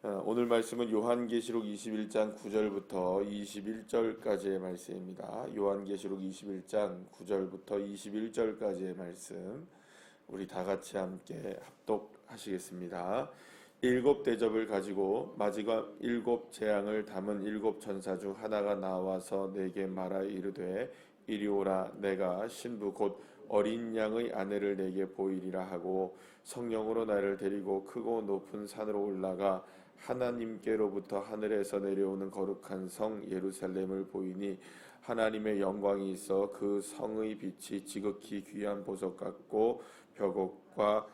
오늘 말씀은 요한계시록 21장 9절부터 21절까지의 말씀입니다. 요한계시록 21장 9절부터 21절까지의 말씀 우리 다 같이 함께 합독하시겠습니다. 일곱 대접을 가지고 마지막 일곱 재앙을 담은 일곱 천사 중 하나가 나와서 내게 말하 이르되 이리 오라. 내가 신부 곧 어린 양의 아내를 내게 보이리라 하고 성령으로 나를 데리고 크고 높은 산으로 올라가 하나님께로부터 하늘에서 내려오는 거룩한 성 예루살렘을 보이니 하나님의 영광이 있어 그 성의 빛이 지극히 귀한 보석 같고 벽옥과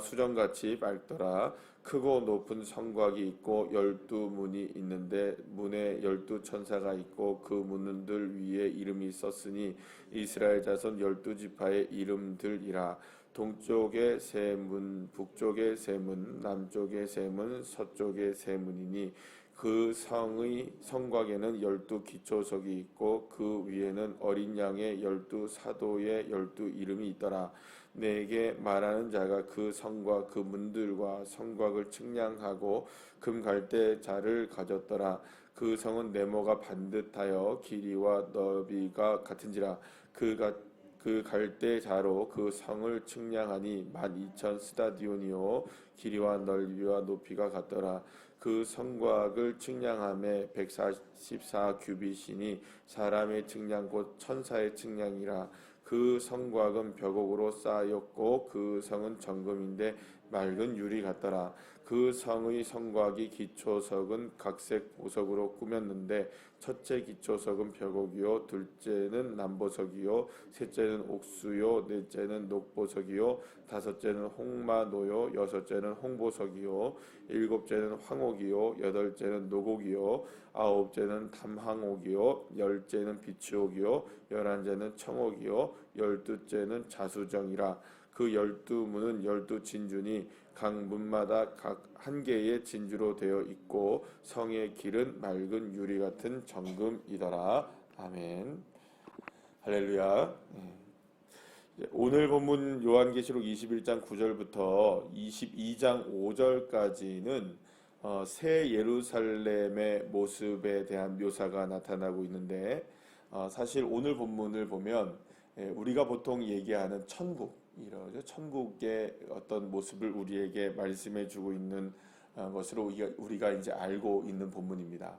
수정같이 밝더라. 크고 높은 성곽이 있고 12문이 있는데 문에 12천사가 있고 그 문들 위에 이름이 썼으니 이스라엘 자손 12지파의 이름들이라. 동쪽에 세 문, 북쪽에 세 문, 남쪽에 세 문, 서쪽에 세 문이니 그 성의 성곽에는 12기초석이 있고 그 위에는 어린 양의 12사도의 12이름이 있더라. 내게 말하는 자가 그 성과 그 문들과 성곽을 측량하고 금갈대자를 가졌더라. 그 성은 네모가 반듯하여 길이와 너비가 같은지라. 그 갈대자로 그 성을 측량하니 12,000스타디온이요 길이와 넓이와 높이가 같더라. 그 성곽을 측량함에 144규빗이니 사람의 측량 곧 천사의 측량이라. 그 성곽은 벽옥으로 쌓였고 그 성은 정금인데 맑은 유리 같더라. 그 성의 성곽이 기초석은 각색 보석으로 꾸몄는데 첫째 기초석은 벽옥이요 둘째는 남보석이요 셋째는 옥수요 넷째는 녹보석이요 다섯째는 홍마노요 여섯째는 홍보석이요 일곱째는 황옥이요 여덟째는 노곡이요 아홉째는 담항옥이요 열째는 비추옥이요 열한째는 청옥이요 열두째는 자수정이라. 그 12문은 12진주니 각 문마다 각 한 개의 진주로 되어 있고 성의 길은 맑은 유리 같은 정금이더라. 아멘. 할렐루야. 오늘 본문 요한계시록 21장 9절부터 22장 5절까지는 새 예루살렘의 모습에 대한 묘사가 나타나고 있는데 사실 오늘 본문을 보면 우리가 보통 얘기하는 천국, 이러죠. 천국의 어떤 모습을 우리에게 말씀해 주고 있는 것으로 우리가 이제 알고 있는 본문입니다.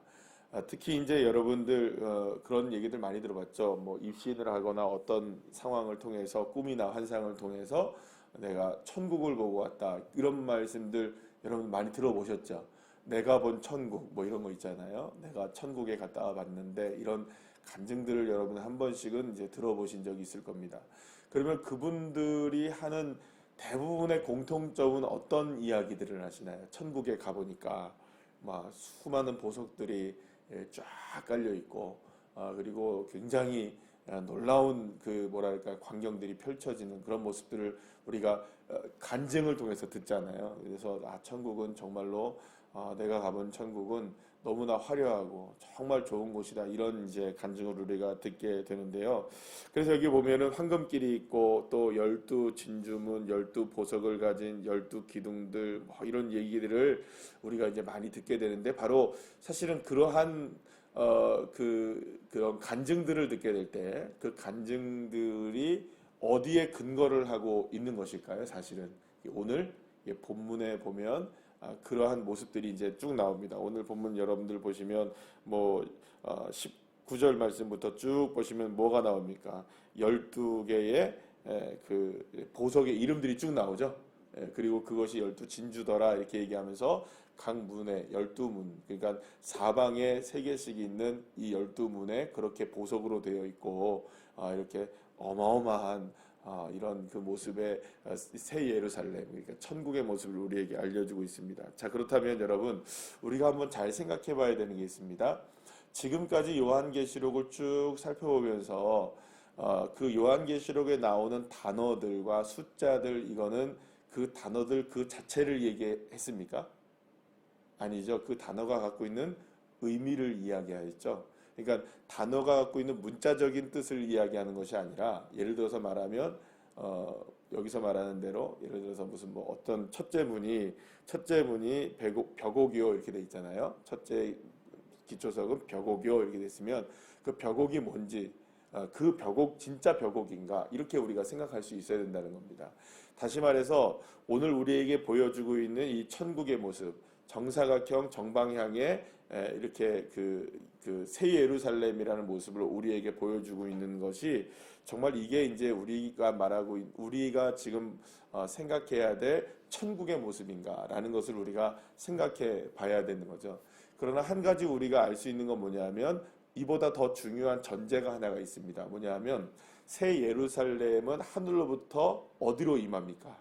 특히 이제 여러분들 그런 얘기들 많이 들어봤죠. 뭐 입신을 하거나 어떤 상황을 통해서 꿈이나 환상을 통해서 내가 천국을 보고 왔다. 이런 말씀들 여러분 많이 들어보셨죠. 내가 본 천국 뭐 이런 거 있잖아요. 내가 천국에 갔다 와봤는데 이런 간증들을 여러분 한 번씩은 이제 들어보신 적이 있을 겁니다. 그러면 그분들이 하는 대부분의 공통점은 어떤 이야기들을 하시나요? 천국에 가보니까 막 수많은 보석들이 쫙 깔려 있고 그리고 굉장히 놀라운 그 뭐랄까 광경들이 펼쳐지는 그런 모습들을 우리가 간증을 통해서 듣잖아요. 그래서 천국은 정말로 내가 가본 천국은 너무나 화려하고 정말 좋은 곳이다. 이런 이제 간증을 우리가 듣게 되는데요. 그래서 여기 보면은 황금길이 있고 또 12진주문, 12보석을 가진 12기둥들 뭐 이런 얘기들을 우리가 이제 많이 듣게 되는데 바로 사실은 그러한 그런 간증들을 듣게 될 때 그 간증들이 어디에 근거를 하고 있는 것일까요? 사실은 오늘 본문에 보면 그러한 모습들이 이제 쭉 나옵니다. 오늘 본문 여러분들 보시면 뭐 19절 말씀부터 쭉 보시면 뭐가 나옵니까? 12개의 그 보석의 이름들이 쭉 나오죠. 그리고 그것이 12진주더라 이렇게 얘기하면서 각 문에 12문, 그러니까 사방에 3개씩 있는 이 12문에 그렇게 보석으로 되어 있고 이렇게 어마어마한 이런 그 모습의 새 예루살렘, 그러니까 천국의 모습을 우리에게 알려주고 있습니다. 자, 그렇다면 여러분 우리가 한번 잘 생각해 봐야 되는 게 있습니다. 지금까지 요한계시록을 쭉 살펴보면서 그 요한계시록에 나오는 단어들과 숫자들 이거는 그 단어들 그 자체를 얘기했습니까? 아니죠. 그 단어가 갖고 있는 의미를 이야기하였죠. 그러니까 단어가 갖고 있는 문자적인 뜻을 이야기하는 것이 아니라 예를 들어서 말하면 여기서 말하는 대로 예를 들어서 무슨 뭐 어떤 첫째 문이 벽옥이요 이렇게 돼 있잖아요. 첫째 기초석은 벽옥이요 이렇게 됐으면 그 벽옥이 뭔지, 그 벽옥 진짜 벽옥인가 이렇게 우리가 생각할 수 있어야 된다는 겁니다. 다시 말해서 오늘 우리에게 보여주고 있는 이 천국의 모습, 정사각형 정방향의 이렇게 그 새 예루살렘이라는 모습을 우리에게 보여주고 있는 것이 정말 이게 이제 우리가 지금 생각해야 될 천국의 모습인가라는 것을 우리가 생각해 봐야 되는 거죠. 그러나 한 가지 우리가 알 수 있는 건 뭐냐면 이보다 더 중요한 전제가 하나가 있습니다. 뭐냐면 새 예루살렘은 하늘로부터 어디로 임합니까?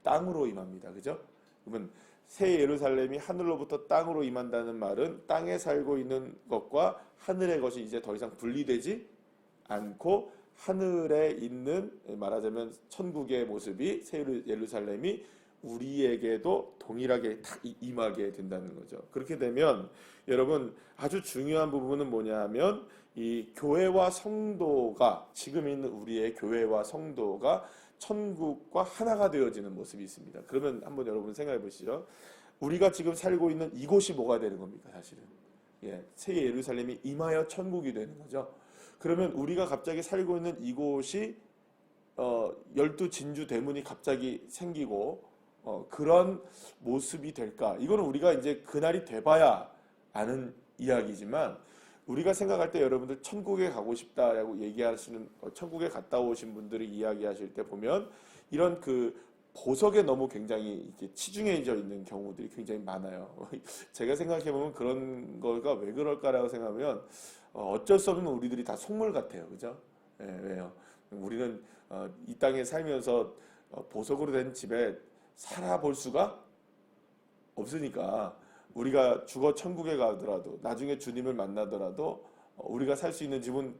땅으로 임합니다. 그죠? 그러면 새 예루살렘이 하늘로부터 땅으로 임한다는 말은 땅에 살고 있는 것과 하늘의 것이 이제 더 이상 분리되지 않고 하늘에 있는, 말하자면 천국의 모습이 새 예루살렘이 우리에게도 동일하게 딱 임하게 된다는 거죠. 그렇게 되면 여러분 아주 중요한 부분은 뭐냐면 이 교회와 성도가, 지금 있는 우리의 교회와 성도가 천국과 하나가 되어지는 모습이 있습니다. 그러면 한번 여러분 생각해 보시죠. 우리가 지금 살고 있는 이곳이 뭐가 되는 겁니까? 사실은 새 예루살렘이 임하여 천국이 되는 거죠. 그러면 우리가 갑자기 살고 있는 이곳이 12진주 대문이 갑자기 생기고 그런 모습이 될까? 이거는 우리가 이제 그날이 돼봐야 아는 이야기지만, 우리가 생각할 때 여러분들 천국에 가고 싶다라고 얘기하시는, 천국에 갔다 오신 분들이 이야기하실 때 보면 이런 그 보석에 너무 굉장히 이렇게 치중해져 있는 경우들이 굉장히 많아요. 제가 생각해 보면 그런 거가 왜 그럴까라고 생각하면 어쩔 수 없는 우리들이 다 속물 같아요, 그죠? 왜요? 우리는 이 땅에 살면서 보석으로 된 집에 살아볼 수가 없으니까, 우리가 죽어 천국에 가더라도 나중에 주님을 만나더라도 우리가 살 수 있는 집은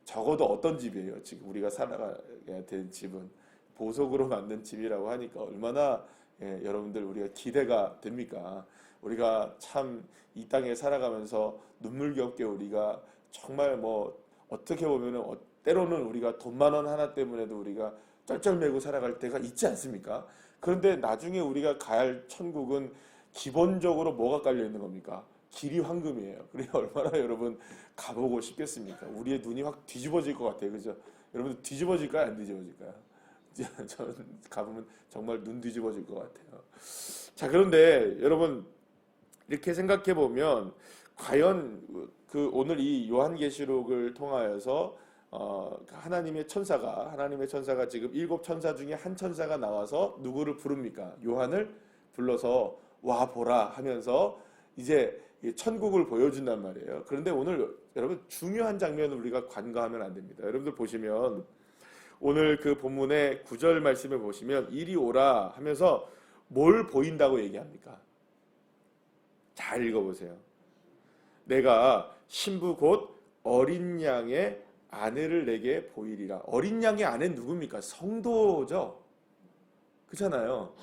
적어도 어떤 집이에요? 지금 우리가 살아가야 되는 집은 보석으로 만든 집이라고 하니까 얼마나 여러분들 우리가 기대가 됩니까? 우리가 참 이 땅에 살아가면서 눈물겹게 우리가 정말 뭐 어떻게 보면은 때로는 우리가 돈 10,000원 하나 때문에도 우리가 쩔쩔매고 살아갈 때가 있지 않습니까? 그런데 나중에 우리가 갈 천국은 기본적으로 뭐가 깔려 있는 겁니까? 길이 황금이에요. 그래 얼마나 여러분 가보고 싶겠습니까? 우리의 눈이 확 뒤집어질 것 같아요. 그죠? 여러분들 뒤집어질까요? 안 뒤집어질까요? 저는 가보면 정말 눈 뒤집어질 것 같아요. 자, 그런데 여러분 이렇게 생각해 보면 과연 그 오늘 이 요한계시록을 통하여서 하나님의 천사가 지금 7천사 중에 한 천사가 나와서 누구를 부릅니까? 요한을 불러서 와 보라 하면서 이제 천국을 보여준단 말이에요. 그런데 오늘 여러분 중요한 장면을 우리가 간과하면 안 됩니다. 여러분들 보시면 오늘 그 본문의 9절 말씀을 보시면 이리 오라 하면서 뭘 보인다고 얘기합니까? 잘 읽어보세요. 내가 신부 곧 어린 양의 아내를 내게 보이리라. 어린 양의 아내는 누굽니까? 성도죠. 그렇잖아요.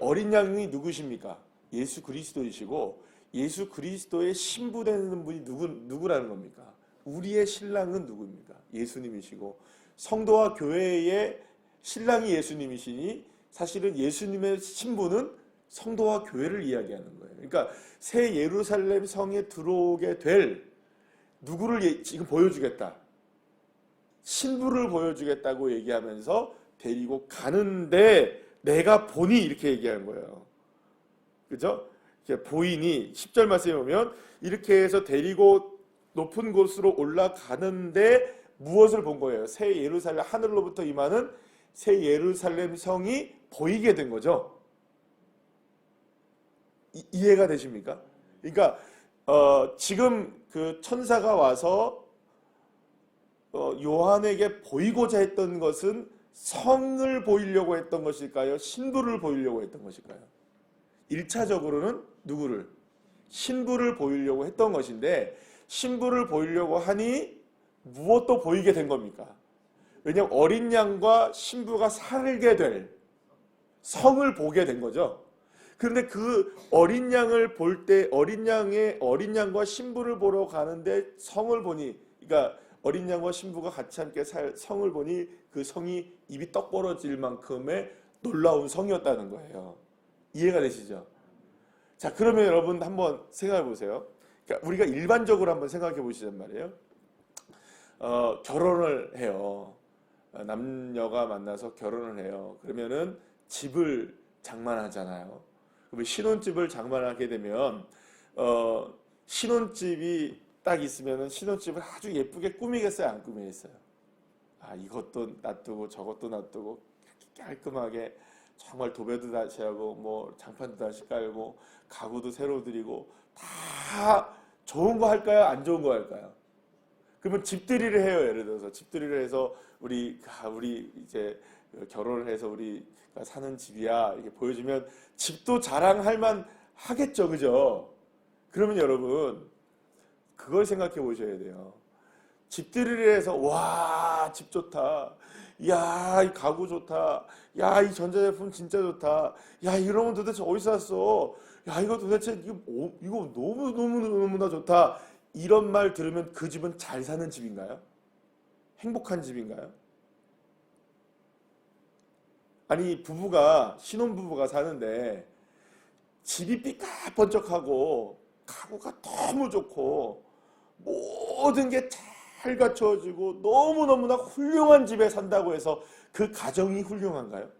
어린 양이 누구십니까? 예수 그리스도이시고, 예수 그리스도의 신부 되는 분이 누구라는 겁니까? 우리의 신랑은 누구입니까? 예수님이시고, 성도와 교회의 신랑이 예수님이시니 사실은 예수님의 신부는 성도와 교회를 이야기하는 거예요. 그러니까 새 예루살렘 성에 들어오게 될 누구를 지금 보여주겠다. 신부를 보여주겠다고 얘기하면서 데리고 가는데 내가 보니 이렇게 얘기하는 거예요. 그죠? 보이니 10절 말씀에 보면 이렇게 해서 데리고 높은 곳으로 올라가는데 무엇을 본 거예요? 새 예루살렘, 하늘로부터 임하는 새 예루살렘 성이 보이게 된 거죠. 이해가 되십니까? 그러니까 지금 그 천사가 와서 요한에게 보이고자 했던 것은 성을 보이려고 했던 것일까요? 신부를 보이려고 했던 것일까요? 1차적으로는 누구를? 신부를 보이려고 했던 것인데, 신부를 보이려고 하니 무엇도 보이게 된 겁니까? 왜냐하면 어린 양과 신부가 살게 될 성을 보게 된 거죠. 그런데 그 어린 양을 볼 때 어린 양과 신부를 보러 가는데 성을 보니, 그러니까 어린 양과 신부가 같이 함께 살 성을 보니 그 성이 입이 떡 벌어질 만큼의 놀라운 성이었다는 거예요. 이해가 되시죠? 자, 그러면 여러분 한번 생각해 보세요. 그러니까 우리가 일반적으로 한번 생각해 보시단 말이에요. 결혼을 해요. 남녀가 만나서 결혼을 해요. 그러면은 집을 장만하잖아요. 그러면 신혼집을 장만하게 되면 신혼집이 딱 있으면은 신혼집을 아주 예쁘게 꾸미겠어요, 안 꾸미겠어요? 아, 이것도 놔두고 저것도 놔두고 깔끔하게 정말 도배도 다시 하고 뭐 장판도 다시 깔고 가구도 새로 드리고 다 좋은 거 할까요? 안 좋은 거 할까요? 그러면 집들이를 해요. 예를 들어서 집들이를 해서 우리 이제 결혼을 해서 우리가 사는 집이야 이렇게 보여주면 집도 자랑할 만 하겠죠, 그죠? 그러면 여러분 그걸 생각해 보셔야 돼요. 집들이를 해서 와, 집 좋다. 야, 이 가구 좋다. 야, 이 전자제품 진짜 좋다. 야, 이런 건 도대체 어디서 샀어? 야, 이거 도대체 이거 너무나 좋다. 이런 말 들으면 그 집은 잘 사는 집인가요? 행복한 집인가요? 아니, 신혼부부가 사는데 집이 삐까번쩍하고 가구가 너무 좋고 모든 게 잘 갖춰지고 너무너무나 훌륭한 집에 산다고 해서 그 가정이 훌륭한가요?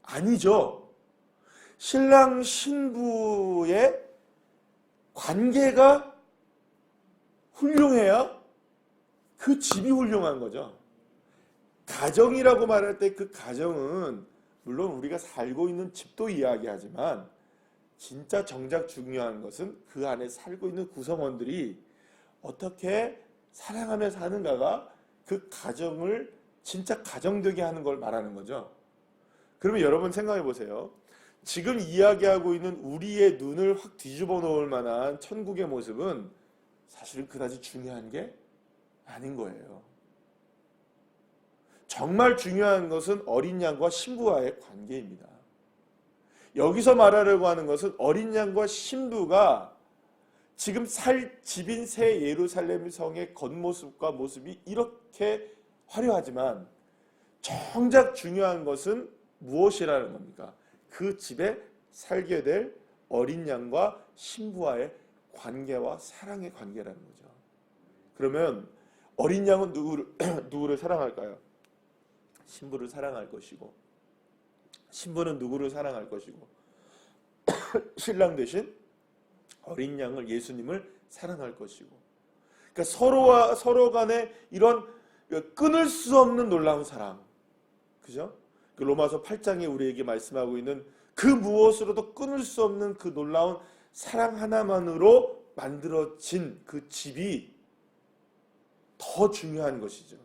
아니죠. 신랑 신부의 관계가 훌륭해야 그 집이 훌륭한 거죠. 가정이라고 말할 때 그 가정은 물론 우리가 살고 있는 집도 이야기하지만 진짜 정작 중요한 것은 그 안에 살고 있는 구성원들이 어떻게 사랑하며 사는가가 그 가정을 진짜 가정되게 하는 걸 말하는 거죠. 그러면 여러분 생각해 보세요. 지금 이야기하고 있는 우리의 눈을 확 뒤집어 놓을 만한 천국의 모습은 사실은 그다지 중요한 게 아닌 거예요. 정말 중요한 것은 어린 양과 신부와의 관계입니다. 여기서 말하려고 하는 것은 어린 양과 신부가 지금 살 집인 새 예루살렘 성의 겉모습과 모습이 이렇게 화려하지만 정작 중요한 것은 무엇이라는 겁니까? 그 집에 살게 될 어린 양과 신부와의 관계와 사랑의 관계라는 거죠. 그러면 어린 양은 누구를 사랑할까요? 신부를 사랑할 것이고, 신부는 누구를 사랑할 것이고, 신랑 대신 어린 양을, 예수님을 사랑할 것이고, 그러니까 서로 간에 이런 끊을 수 없는 놀라운 사랑, 그죠? 그 로마서 8장에 우리에게 말씀하고 있는 그 무엇으로도 끊을 수 없는 그 놀라운 사랑 하나만으로 만들어진 그 집이 더 중요한 것이죠.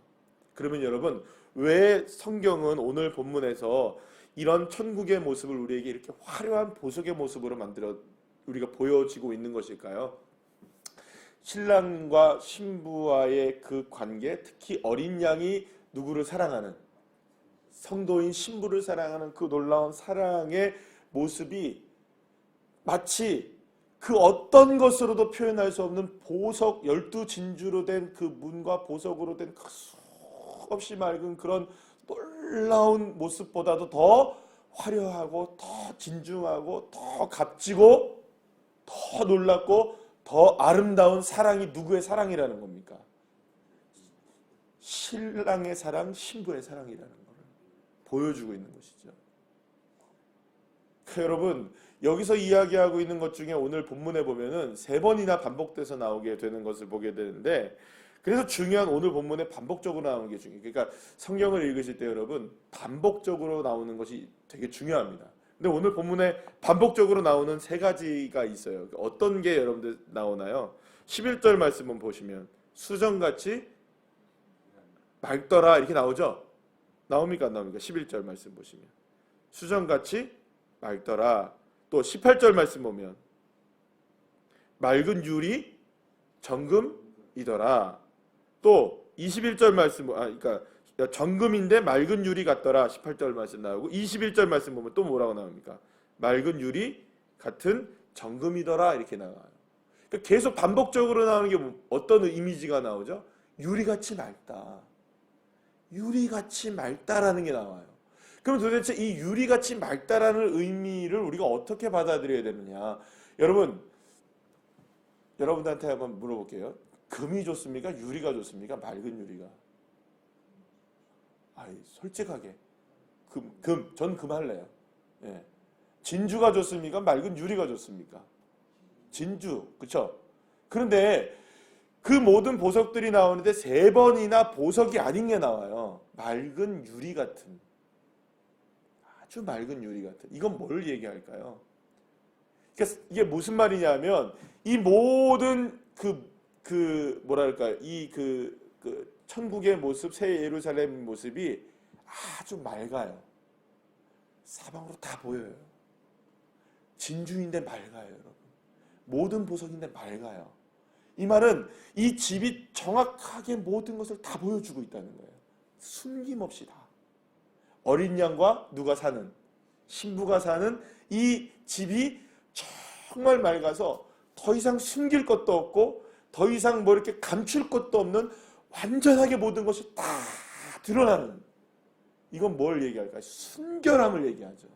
그러면 여러분, 왜 성경은 오늘 본문에서 이런 천국의 모습을 우리에게 이렇게 화려한 보석의 모습으로 우리가 보여지고 있는 것일까요? 신랑과 신부와의 그 관계, 특히 어린 양이 누구를 사랑하는, 성도인 신부를 사랑하는 그 놀라운 사랑의 모습이 마치 그 어떤 것으로도 표현할 수 없는 보석 12진주로 된 그 문과 보석으로 된 그 수없이 맑은 그런 놀라운 모습보다도 더 화려하고 더 진중하고 더 값지고 더 놀랍고 더 아름다운 사랑이 누구의 사랑이라는 겁니까? 신랑의 사랑, 신부의 사랑이라는 것을 보여주고 있는 것이죠. 여러분, 여기서 이야기하고 있는 것 중에 오늘 본문에 보면은 3번이나 반복돼서 나오게 되는 것을 보게 되는데, 그래서 중요한 오늘 본문에 반복적으로 나오는 게 중요해요. 그러니까 성경을 읽으실 때 여러분 반복적으로 나오는 것이 되게 중요합니다. 근데 오늘 본문에 반복적으로 나오는 3가지가 있어요. 어떤 게 여러분들 나오나요? 11절 말씀을 보시면 수정같이 맑더라 이렇게 나오죠? 나옵니까 안 나옵니까? 11절 말씀 보시면 수정같이 맑더라. 또 18절 말씀 보면 맑은 유리 정금이더라. 또 21절 말씀, 그러니까 정금인데 맑은 유리 같더라. 18절 말씀 나오고 21절 말씀 보면 또 뭐라고 나옵니까? 맑은 유리 같은 정금이더라 이렇게 나와요. 그러니까 계속 반복적으로 나오는 게 어떤 이미지가 나오죠? 유리같이 맑다. 유리같이 맑다라는 게 나와요. 그럼 도대체 이 유리같이 맑다라는 의미를 우리가 어떻게 받아들여야 되느냐? 여러분들한테 한번 물어볼게요. 금이 좋습니까? 유리가 좋습니까? 맑은 유리가. 솔직하게. 전 금 할래요. 예. 진주가 좋습니까? 맑은 유리가 좋습니까? 진주, 그쵸? 그런데 그 모든 보석들이 나오는데 3번이나 보석이 아닌 게 나와요. 맑은 유리 같은. 아주 맑은 유리 같은. 이건 뭘 얘기할까요? 그러니까 이게 무슨 말이냐면, 이 모든 천국의 모습, 새 예루살렘 모습이 아주 맑아요. 사방으로 다 보여요. 진주인데 맑아요, 여러분. 모든 보석인데 맑아요. 이 말은 이 집이 정확하게 모든 것을 다 보여주고 있다는 거예요. 숨김없이 다. 어린 양과 누가 사는, 신부가 사는 이 집이 정말 맑아서 더 이상 숨길 것도 없고 더 이상 뭐 이렇게 감출 것도 없는 완전하게 모든 것이 다 드러나는, 이건 뭘 얘기할까요? 순결함을 얘기하죠.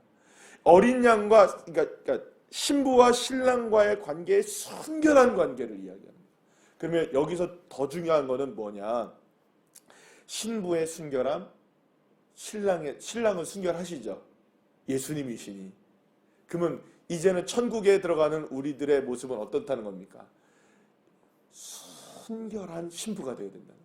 어린 양과, 그러니까 신부와 신랑과의 관계의 순결한 관계를 이야기합니다. 그러면 여기서 더 중요한 거는 뭐냐? 신부의 순결함, 신랑은 순결하시죠. 예수님이시니. 그러면 이제는 천국에 들어가는 우리들의 모습은 어떻다는 겁니까? 순결한 신부가 되어야 된다는 거죠.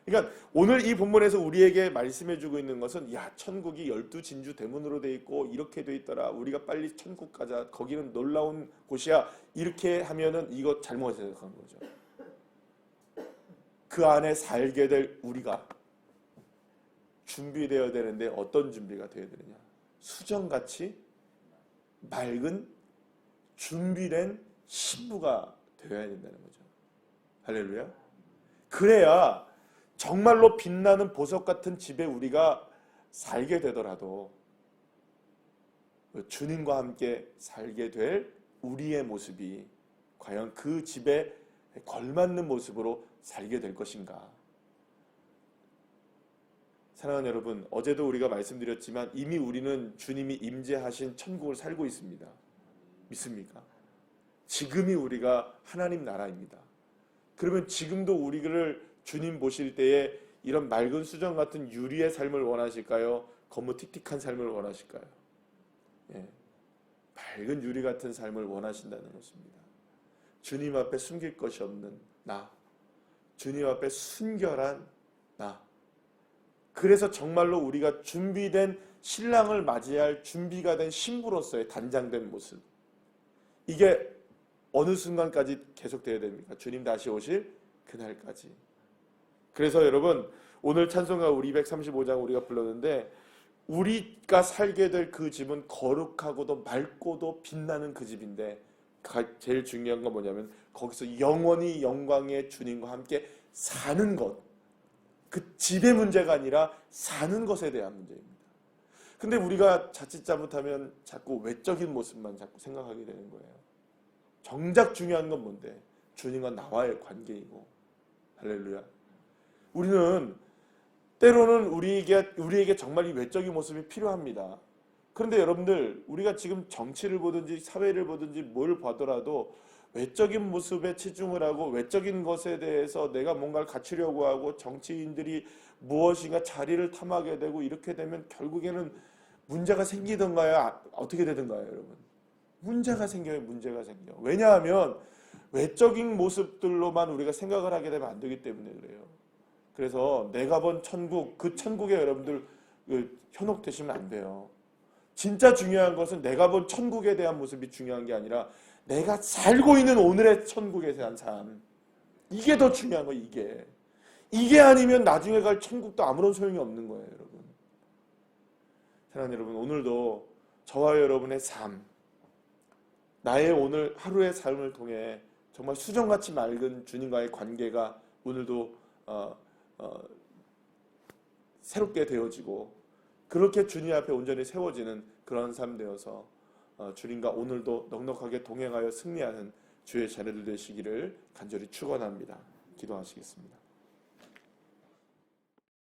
그러니까 오늘 이 본문에서 우리에게 말씀해주고 있는 것은, 천국이 12진주 대문으로 돼 있고 이렇게 돼 있더라, 우리가 빨리 천국 가자, 거기는 놀라운 곳이야, 이렇게 하면은 이거 잘못 생각한 거죠. 그 안에 살게 될 우리가 준비되어야 되는데 어떤 준비가 되어야 되느냐? 수정같이 맑은 준비된 신부가 되어야 된다는 거죠. 할렐루야. 그래야 정말로 빛나는 보석 같은 집에 우리가 살게 되더라도 주님과 함께 살게 될 우리의 모습이 과연 그 집에 걸맞는 모습으로 살게 될 것인가. 사랑하는 여러분, 어제도 우리가 말씀드렸지만 이미 우리는 주님이 임재하신 천국을 살고 있습니다. 믿습니까? 지금이 우리가 하나님 나라입니다. 그러면 지금도 우리를 주님 보실 때에 이런 맑은 수정 같은 유리의 삶을 원하실까요? 거무틱틱한 삶을 원하실까요? 맑은 유리 같은 삶을 원하신다는 것입니다. 주님 앞에 숨길 것이 없는 나, 주님 앞에 순결한 나. 그래서 정말로 우리가 준비된 신랑을 맞이할 준비가 된 신부로서의 단장된 모습, 이게 어느 순간까지 계속되어야 됩니까? 주님 다시 오실 그날까지. 그래서 여러분, 오늘 찬송가 우리 235장 우리가 불렀는데, 우리가 살게 될 그 집은 거룩하고도 맑고도 빛나는 그 집인데, 제일 중요한 건 뭐냐면 거기서 영원히 영광의 주님과 함께 사는 것, 그 집의 문제가 아니라 사는 것에 대한 문제입니다. 근데 우리가 자칫 잘못하면 자꾸 외적인 모습만 자꾸 생각하게 되는 거예요. 정작 중요한 건 뭔데? 주님과 나와의 관계이고. 할렐루야. 우리는 때로는 우리에게 정말 이 외적인 모습이 필요합니다. 그런데 여러분들, 우리가 지금 정치를 보든지 사회를 보든지 뭘 보더라도 외적인 모습에 치중을 하고 외적인 것에 대해서 내가 뭔가를 갖추려고 하고 정치인들이 무엇인가 자리를 탐하게 되고, 이렇게 되면 결국에는 문제가 생기던가요? 어떻게 되던가요, 여러분? 문제가 생겨요. 문제가 생겨. 왜냐하면 외적인 모습들로만 우리가 생각을 하게 되면 안 되기 때문에 그래요. 그래서 내가 본 천국, 그 천국에 여러분들 현혹되시면 안 돼요. 진짜 중요한 것은 내가 본 천국에 대한 모습이 중요한 게 아니라 내가 살고 있는 오늘의 천국에 대한 삶, 이게 더 중요한 거예요. 이게 아니면 나중에 갈 천국도 아무런 소용이 없는 거예요, 여러분. 사랑하는 여러분, 오늘도 저와 여러분의 삶, 나의 오늘 하루의 삶을 통해 정말 수정같이 맑은 주님과의 관계가 오늘도 새롭게 되어지고, 그렇게 주님 앞에 온전히 세워지는 그런 삶 되어서 주님과 오늘도 넉넉하게 동행하여 승리하는 주의 자녀들 되시기를 간절히 축원합니다. 기도하시겠습니다.